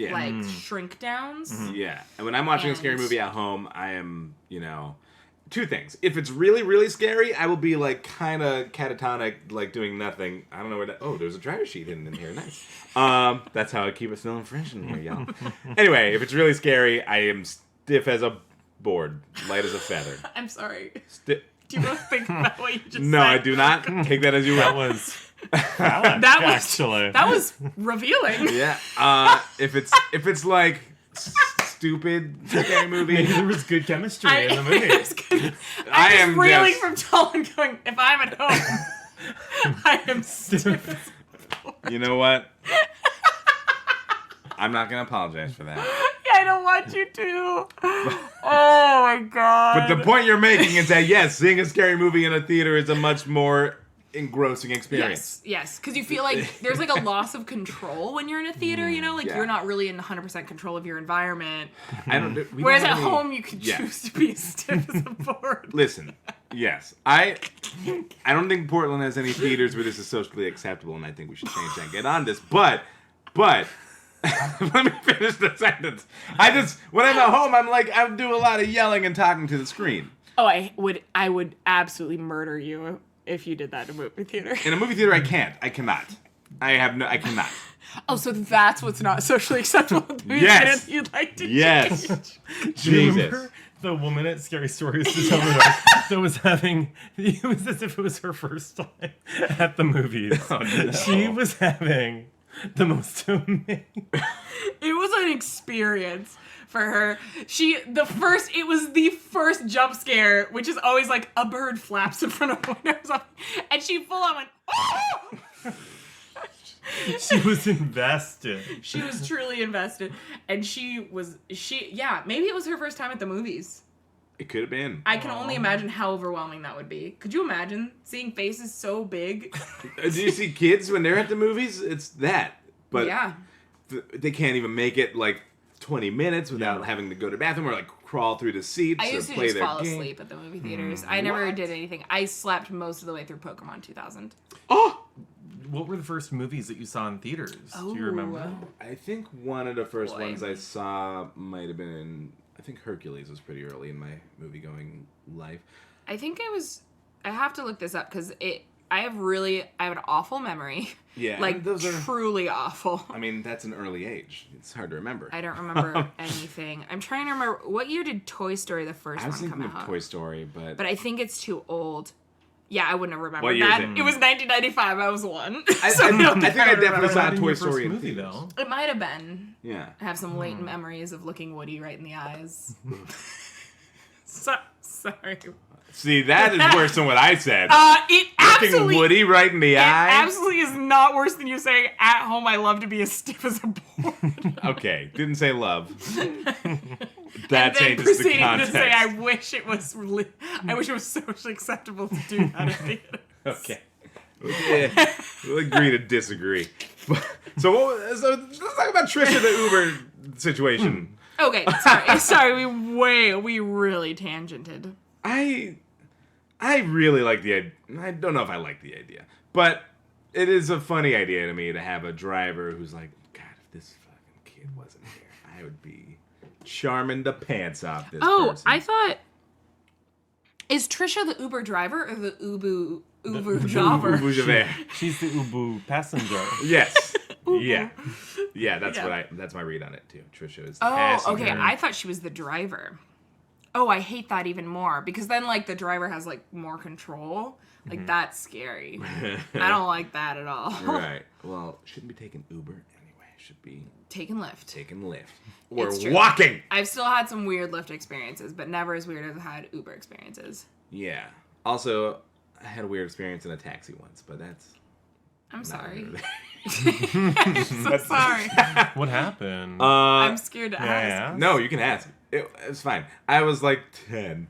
shrink downs.
Yeah. And when I'm watching a scary movie at home, I am, two things. If it's really, really scary, I will be like kind of catatonic, like doing nothing. I don't know where there's a dryer sheet hidden in here. Nice. That's how I keep it smelling fresh in here, y'all. Anyway, if it's really scary, I am stiff as a board, light as a feather.
I'm sorry. Do you both think about what you just said?
No, I do not. Take that as you will.
That was valid, actually.
That was revealing.
Yeah. If it's like stupid scary movie.
Maybe there was good chemistry in the movie.
I'm reeling from tall and going, if I'm at home, I am stiff.
You know what? I'm not going to apologize for that.
Yeah, I don't want you to. Oh my god.
But the point you're making is that, yes, seeing a scary movie in a theater is a much more engrossing experience.
Yes, because you feel like there's like a loss of control when you're in a theater, you know? Like you're not really in 100% control of your environment. Whereas at home, you could choose to be as stiff as a board.
Listen, yes. I don't think Portland has any theaters where this is socially acceptable, and I think we should change that and get on this. But... let me finish the sentence. When I'm at home, I do a lot of yelling and talking to the screen.
Oh, I would absolutely murder you if you did that in a movie theater.
In a movie theater, I can't. I cannot. I cannot.
Oh, so that's what's not socially acceptable.
Yes.
You'd like to
Yes.
change.
Do you remember the woman at Scary Stories to tell me that was having, it was as if it was her first time at the movies.
Oh, no.
She was having the most amazing.
It was an experience for her. It was the first jump scare, which is always like a bird flaps in front of windows, and she full on went, oh!
She was invested.
She was truly invested, and maybe it was her first time at the movies.
It could have been.
I can only imagine how overwhelming that would be. Could you imagine seeing faces so big?
Do you see kids when they're at the movies? It's that. But
yeah.
They can't even make it like 20 minutes without having to go to the bathroom or like crawl through the seats
I used
or
to
play
just
their
fall
game.
asleep at the movie theaters. I never did anything. I slept most of the way through Pokemon 2000.
Oh!
What were the first movies that you saw in theaters? Do you remember?
I think one of the first ones I saw might have been I think Hercules was pretty early in my movie-going life.
I think I have to look this up because I have an awful memory.
Yeah.
Like, those are truly awful.
I mean, that's an early age. It's hard to remember.
I don't remember anything. I'm trying to remember, what year did Toy Story, the first one, come out?
I was thinking of Toy Story, but...
But I think it's too old. Yeah, I wouldn't have remembered
what year
that.
Is it?
It was 1995. I was one.
I think I definitely saw Toy Story in
movie,
theaters.
though.
It might have been.
Yeah.
I have some latent memories of looking Woody right in the eyes. Sorry.
See, that is worse than what I said.
It absolutely...
Looking Woody right in the eye?
It absolutely is not worse than you saying, at home I love to be as stiff as a board.
Okay, didn't say love. That changes the
proceeding
context.
to say, I wish it was socially acceptable to do that in theaters.
Okay. Yeah, we'll agree to disagree. So let's talk about Trisha, the Uber situation.
Okay, sorry, we really tangented.
I really like the idea. I don't know if I like the idea, but it is a funny idea to me to have a driver who's like, God, if this fucking kid wasn't here, I would be charming the pants off this person.
I thought, is Trisha the Uber driver or the Uber jobber?
Ubu Javert.
She's the Ubu passenger.
Yes. Yeah, that's my read on it too. Trisha is the passenger.
Okay, I thought she was the driver. Oh, I hate that even more because then like the driver has like more control. Like that's scary. I don't like that at all.
Right. Well, shouldn't be taking Uber anyway. Should be
taking Lyft.
Or
It's true.
walking.
I've still had some weird Lyft experiences, but never as weird as I've had Uber experiences.
Yeah. Also, I had a weird experience in a taxi once, but that's...
I'm sorry.
I'm
so sorry.
What happened?
I'm scared to ask.
Yeah.
No, you can ask. It was fine. I was like 10.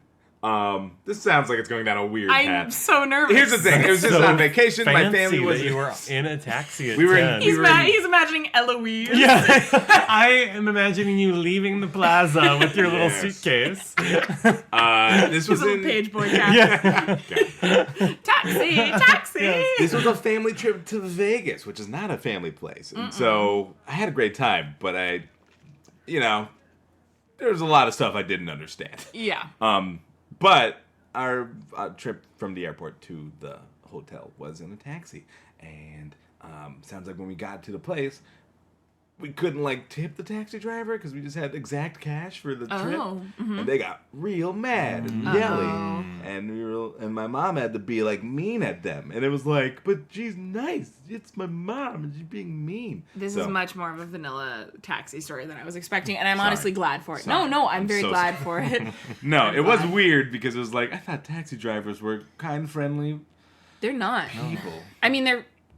This sounds like it's going down a weird path.
I'm so nervous.
Here's the thing. It was just on vacation. My family was...
that you were in a taxi at
We were
10.
He's imagining Eloise.
Yeah, I am imagining you leaving the plaza with your little suitcase.
This was
Little
in...
page boy captain. Taxi.
Yes.
This was a family trip to Vegas, which is not a family place. And so I had a great time, but there was a lot of stuff I didn't understand.
Yeah.
But our trip from the airport to the hotel was in a taxi. And sounds like when we got to the place, we couldn't like tip the taxi driver because we just had exact cash for the trip, and they got real mad and yelly, and my mom had to be like mean at them, and it was like, but she's nice, it's my mom, and she's being mean.
This is much more of a vanilla taxi story than I was expecting, and I'm
Sorry.
honestly glad for it.
Sorry.
No, I'm very
so
glad
sorry.
for it.
No, it was weird because it was like I thought taxi drivers were kind, friendly
They're not.
people.
I mean,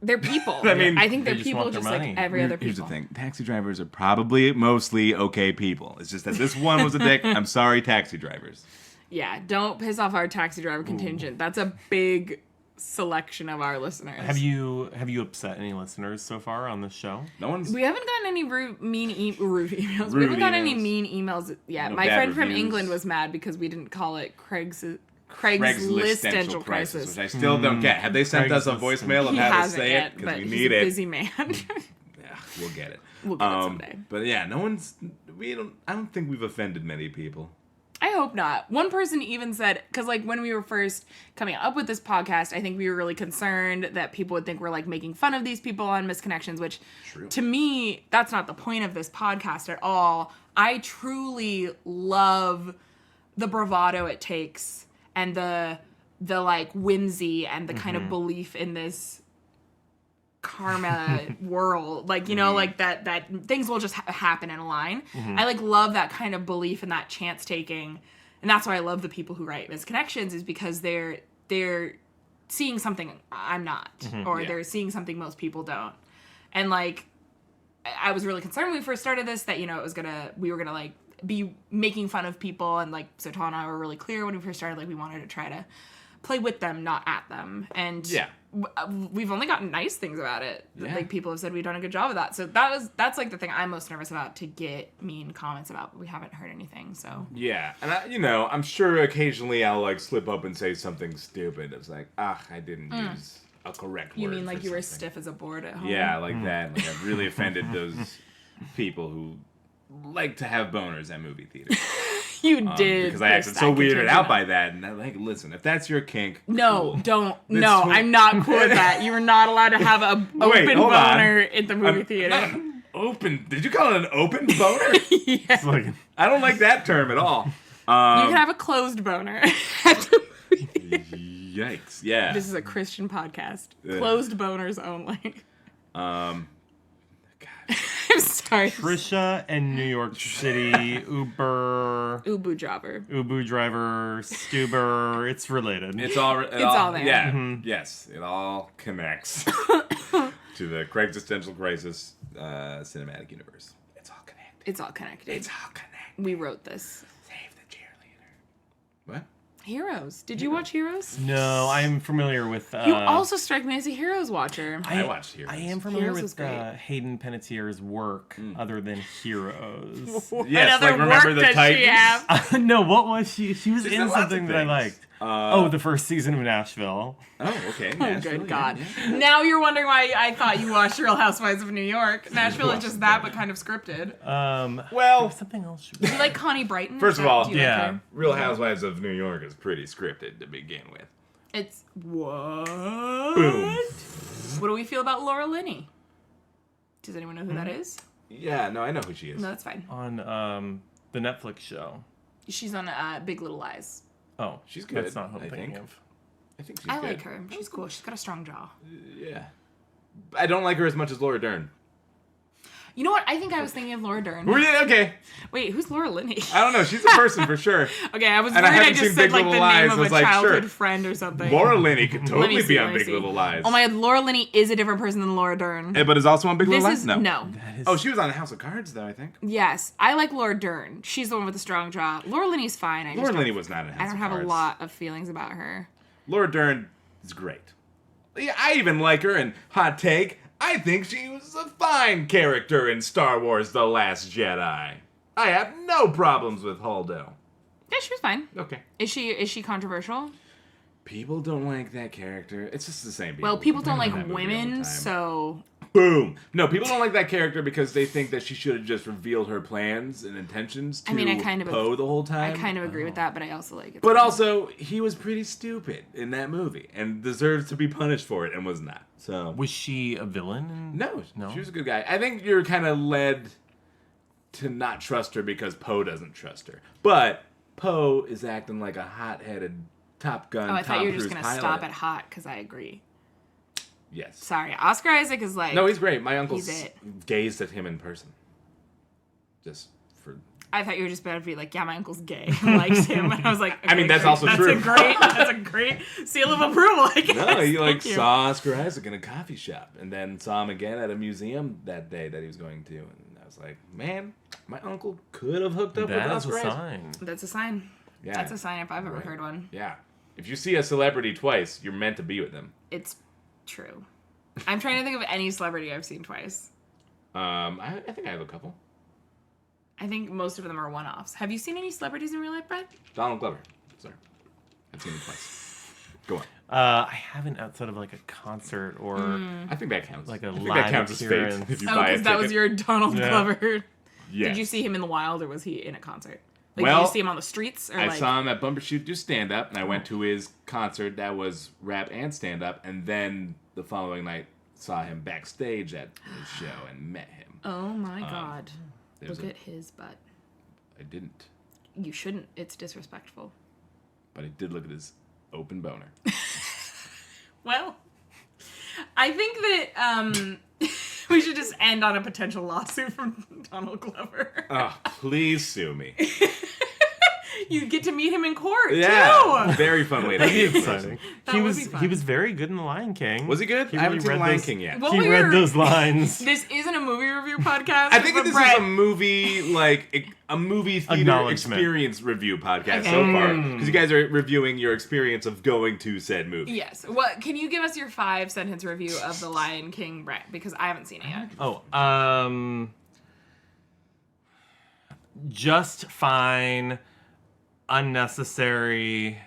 they're people.
I mean,
I think
they
they're
just
people
want their
just like
money.
every other people.
Here's the thing: taxi drivers are probably mostly okay people. It's just that this one was a dick. I'm sorry, taxi drivers.
Yeah, don't piss off our taxi driver contingent. That's a big selection of our listeners.
Have you upset any listeners so far on this show?
No one's.
We haven't gotten any rude emails.
Rude
We haven't gotten any
emails.
mean emails yet.
No
My
bad
friend from
reviews.
England was mad because we didn't call it Craigslist
Existential crisis, which I still don't get. Have they sent us a voicemail of
He
how to
hasn't
say
yet,
it? Because
but
we
he's
need
a
it.
busy man.
Yeah, we'll get it.
We'll get it someday.
But yeah, no one's. I don't think we've offended many people.
I hope not. One person even said, because like when we were first coming up with this podcast, I think we were really concerned that people would think we're like making fun of these people on Misconnections, which to me, that's not the point of this podcast at all. I truly love the bravado it takes and the like whimsy and the kind of belief in this karma world, like, you know, like that things will just happen in a line. I like love that kind of belief and that chance taking, and that's why I love the people who write Misconnections, is because they're seeing something I'm not, or they're seeing something most people don't. And like I was really concerned when we first started this that, you know, we were gonna like be making fun of people, and like so Tom and I were really clear when we first started, like we wanted to try to play with them, not at them. And we've only gotten nice things about it.
Yeah.
Like people have said we've done a good job of that. So that's like the thing I'm most nervous about, to get mean comments about, but we haven't heard anything. So
Yeah, and I'm sure occasionally I'll like slip up and say something stupid. It's like, I didn't use a correct word.
you mean like
for
you were
something.
stiff as a board at home?
Yeah, like that. Like I've really offended those people who like to have boners at movie theaters.
You did.
Because I acted so weirded out by that. And I'm like, listen, if that's your kink,
No,
cool.
don't. No, I'm not cool with that. You are not allowed to have a open
hold on.
boner at the movie theater.
Not an open. Did you call it an open boner?
Yeah.
Like,
I don't like that term at all.
You can have a closed boner at the movie theater.
Yikes! Yeah.
This is a Christian podcast.
Yeah.
Closed boners only.
God.
I'm sorry.
Trisha and New York City Uber
Ubu jobber.
Ubu driver Stuber. It's related.
It's all
there.
Yeah. Yes, it all connects to the Existential Crisis cinematic universe. It's all connected.
It's all connected.
It's all connected.
We wrote this.
Save the cheerleader. What?
Heroes. Did you watch Heroes?
No, I'm familiar with.
You also strike me as a Heroes watcher.
I watched Heroes.
I am familiar
Heroes was
with
great.
Hayden Panettiere's work, other than Heroes.
Yes,
Another
like remember
work
the
that she
Titans?
have.
No, what was she? She was
She's
in
in lots of
something that I
things.
liked. The first season of Nashville.
Oh, okay.
Oh,
Nashville,
good
yeah,
God.
yeah.
Now you're wondering why I thought you watched Real Housewives of New York. Nashville is just that, but kind of scripted.
Well,
Something else.
Do you like Connie Brighton?
First of all,
Do you like
yeah.
her?
Real Housewives of New York is pretty scripted to begin with.
It's what?
Boom.
What do we feel about Laura Linney? Does anyone know who that is?
Yeah, no, I know who she is.
No, that's fine.
On the Netflix show.
She's on Big Little Lies.
Oh,
She's good,
That's not who
I
I'm thinking
think.
of.
I think she's
I
good.
like her. She's cool. She's got a strong jaw.
Yeah. I don't like her as much as Laura Dern.
You know what? I think I was thinking of Laura Dern.
Were you? Okay.
Wait, who's Laura Linney?
I don't know. She's a person for sure.
Okay, I was
And I
worried I
haven't
just
seen
said
Big
like the
Little Lies.
name
I
of
was
a
like,
childhood
sure.
friend or something.
Laura Linney could
Let
totally
me see,
be
let
on
me
Big
see.
Little Lies.
Oh my God, Laura Linney is a different person than Laura Dern.
But is also on Big Little
This
Lies?
is
No.
That is,
Oh, she was on House of Cards, though, I think.
Yes, I like Laura Dern. She's the one with the strong jaw. Laura Linney's fine.
Laura Linney was not in House
I don't
of
have
Cards.
a lot of feelings about her.
Laura Dern is great. Yeah, I even like her, and hot take, I think she was a fine character in Star Wars The Last Jedi. I have no problems with Holdo.
Yeah, she was fine.
Okay.
Is she controversial?
People don't like that character. It's just the same people.
Well, people don't
complain
like
about that movie all the
women,
time.
so
boom. No, people don't like that character because they think that she should have just revealed her plans and intentions to Poe the whole time.
I kind of agree with that, but I also like it.
But also, he was pretty stupid in that movie and deserves to be punished for it and was not. So
was she a villain?
No, she was a good guy. I think you're kind of led to not trust her because Poe doesn't trust her. But Poe is acting like a hot-headed Top Gun.
I thought you were just
going
to stop at hot because I agree.
Yes.
Sorry, Oscar Isaac is like...
No, he's great. My uncle gazed at him in person. Just for...
I thought you were just about to be like, yeah, my uncle's gay. Likes him. And I was like, okay,
I mean, that's also true.
That's a great seal of approval, I guess.
No, he saw Oscar Isaac in a coffee shop and then saw him again at a museum that day that he was going to. And I was like, man, my uncle could have hooked up with Oscar Isaac.
That's a sign. Yeah. That's a sign if I've ever heard one.
Yeah. If you see a celebrity twice, you're meant to be with them.
It's true. I'm trying to think of any celebrity I've seen twice.
I think I have a couple.
I think most of them are one-offs. Have you seen any celebrities in real life, Brett?
Donald Glover. Sorry. I've seen him twice. Go on.
I haven't outside of like a concert or...
I think that counts.
Like a live
that counts
appearance.
As fate if you buy a
because that was your Donald Glover.
Yes.
Did you see him in the wild or was he in a concert? Like,
well,
did you see him on the streets? Or
I saw him at Bumbershoot do stand-up, and I went to his concert that was rap and stand-up, and then the following night saw him backstage at his show and met him.
Oh my God. Look at his butt.
I didn't.
You shouldn't. It's disrespectful.
But I did look at his open boner.
Well, I think that we should just end on a potential lawsuit from Donald Glover.
Oh, please sue me.
You get to meet him in court,
too.
Very
Very fun way to meet him.
Exciting. He was very good in The Lion King.
Was he good? I haven't seen The Lion King yet.
He read those lines.
This isn't a movie review podcast.
I think this is a movie, like, a movie theater experience review podcast so far. Because you guys are reviewing your experience of going to said movie.
Yes. What? Can you give us your 5-sentence review of The Lion King, Brett? Because I haven't seen it yet.
Oh, just fine. Unnecessary.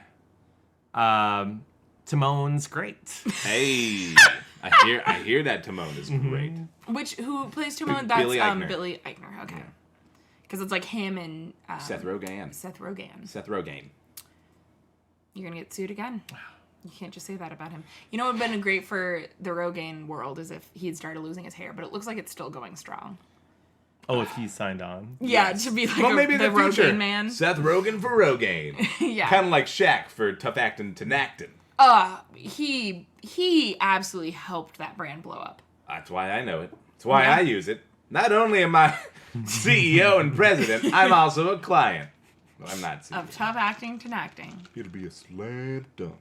Timon's great.
Hey, I hear that Timon is great.
Who plays Timon? That's
Billy Eichner.
Billy Eichner. Okay. Because it's like him and
Seth Rogen.
Seth Rogen. You're gonna get sued again. Wow. You can't just say that about him. You know what would have been great for the Rogen world is if he'd started losing his hair, but it looks like it's still going strong.
Oh, if he signed on.
Yeah, to be like
maybe
the Rogen man.
Seth Rogen for Rogaine.
Yeah.
Kind of like Shaq for Tough Actin' to Nactin'.
He absolutely helped that brand blow up.
That's why I know it. That's why I use it. Not only am I CEO and president, I'm also a client. Well, I'm not CEO.
Of Tough Acting to Nacting.
It'll be a slam dunk.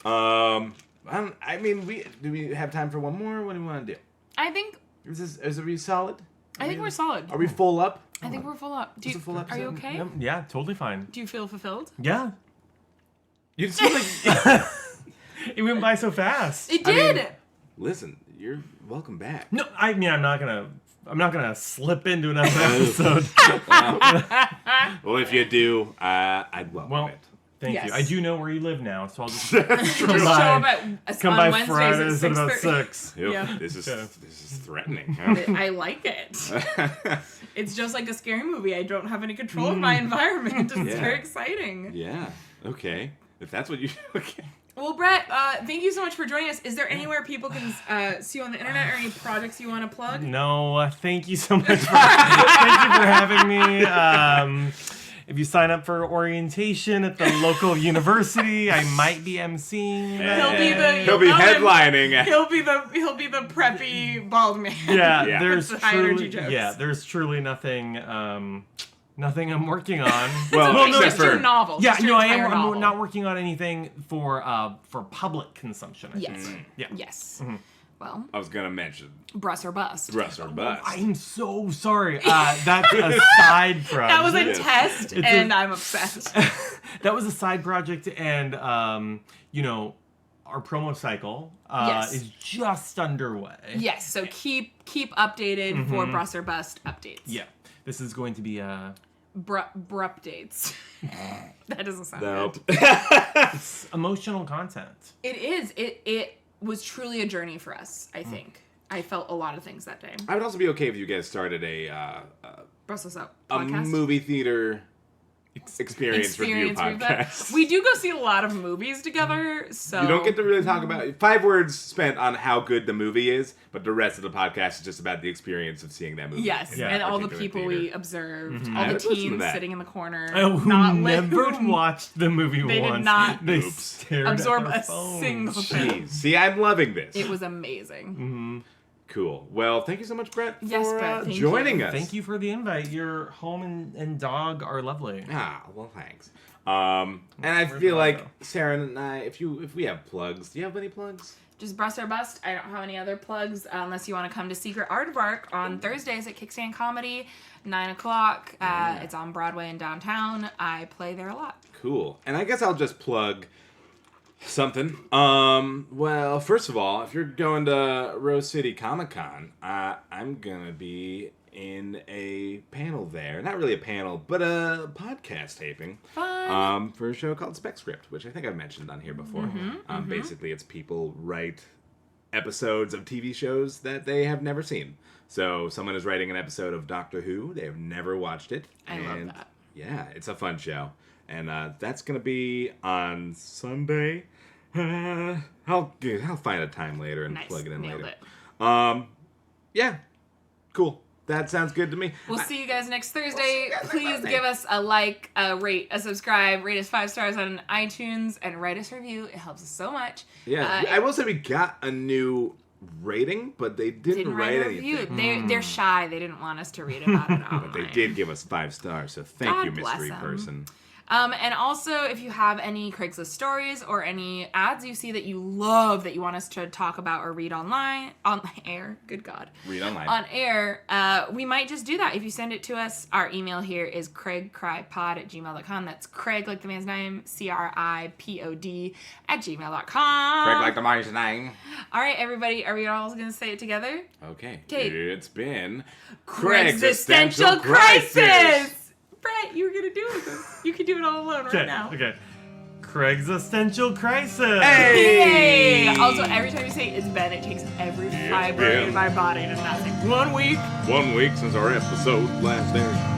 I mean, do we have time for one more? What do we want to do?
I think...
Is we solid?
I think we're solid.
Are we full up?
I think we're full up. Are you okay?
Yeah, totally fine.
Do you feel fulfilled?
Yeah.
You seem like...
It went by so fast.
It did!
Listen, you're welcome back.
No, I mean, I'm not gonna slip into another episode.
Well, if you do, I'd welcome it.
Thank you. I do know where you live now, so I'll just
come
by Fridays at about 6.
Yep.
Yeah.
This is threatening. Huh?
I like it. It's just like a scary movie. I don't have any control of my environment. It's very exciting.
Yeah. Okay. If that's what you... Okay.
Well, Brett, thank you so much for joining us. Is there anywhere people can see you on the internet or any projects you want to plug?
No, thank you so much thank you for having me. If you sign up for orientation at the local university, I might be emceeing.
He'll be headlining.
He'll be the preppy bald man.
Yeah, there's truly nothing. Nothing I'm working on.
Except for novel.
Yeah, no, I'm not working on anything for public consumption.
Yes.
Yeah.
Yes. Mm-hmm. Well,
I was gonna mention
Brus or Bust.
I'm so sorry. That's a side project.
That was a test, and I'm upset.
That was a side project, and our promo cycle is just underway.
Yes, so keep updated for Brus or Bust updates.
Yeah, this is going to be
updates. That doesn't sound good.
It's emotional content.
It is. It was truly a journey for us, I think. I felt a lot of things that day.
I would also be okay if you guys started a
Brussels Out
a
podcast.
movie theater experience review podcast.
We do go see a lot of movies together, so
you don't get to really talk about 5 words spent on how good the movie is, but the rest of the podcast is just about the experience of seeing that movie.
Yes, and all the people we observed, all
I
the
would listen to
teens
that.
sitting in the corner,
Who never watched the movie
They
once.
did not
They stared
absorb
at their
a
phones.
single thing.
Jeez. See, I'm loving this.
It was amazing.
Cool. Well, thank you so much, Brett,
Yes,
for
Brett, thank
joining
you.
us.
Thank you for the invite. Your home and dog are lovely.
Ah, well, thanks. And I
Where's
feel
Margo?
like Sarah and I, if we have plugs, do you have any plugs?
Just Bust or Bust. I don't have any other plugs unless you want to come to Secret Aardvark on Thursdays at Kickstand Comedy, 9 o'clock. It's on Broadway in downtown. I play there a lot.
Cool. And I guess I'll just plug something. Well, first of all, if you're going to Rose City Comic Con, I'm gonna be in a panel there. Not really a panel, but a podcast taping.
Fun.
For a show called Spec Script, which I think I've mentioned on here before. Basically, it's people write episodes of TV shows that they have never seen. So someone is writing an episode of Doctor Who. They have never watched it.
I love that.
Yeah, it's a fun show. And that's going to be on Sunday. I'll find a time later and
Nice.
plug it in
Nailed
later.
it.
Yeah, cool. That sounds good to me.
We'll see you guys next Thursday. Please give us a like, a rate, a subscribe, rate us 5 stars on iTunes, and write us a review. It helps us so much.
Yeah, I will say we got a new rating, but they didn't write
a review.
anything.
They're shy. They didn't want us to read about it online.
But they did give us 5 stars, so thank
God
you,
bless
mystery
them.
person.
And also, if you have any Craigslist stories or any ads you see that you love that you want us to talk about or read online, on air, good God.
Read online.
On air, we might just do that. If you send it to us, our email here is craigcrypod@gmail.com. That's Craig, like the man's name, CRIPOD @gmail.com.
Craig like the man's name.
All right, everybody, are we all going to say it together?
Okay.
Okay.
It's been
Craig's Existential Crisis! Brett, you were going to do it. You can do it all alone right now.
Okay. Craig's Existential Crisis.
Hey!
Yay! Also, every time you say it's been, it takes every fiber in my body to not say 1 week.
1 week since our episode last aired.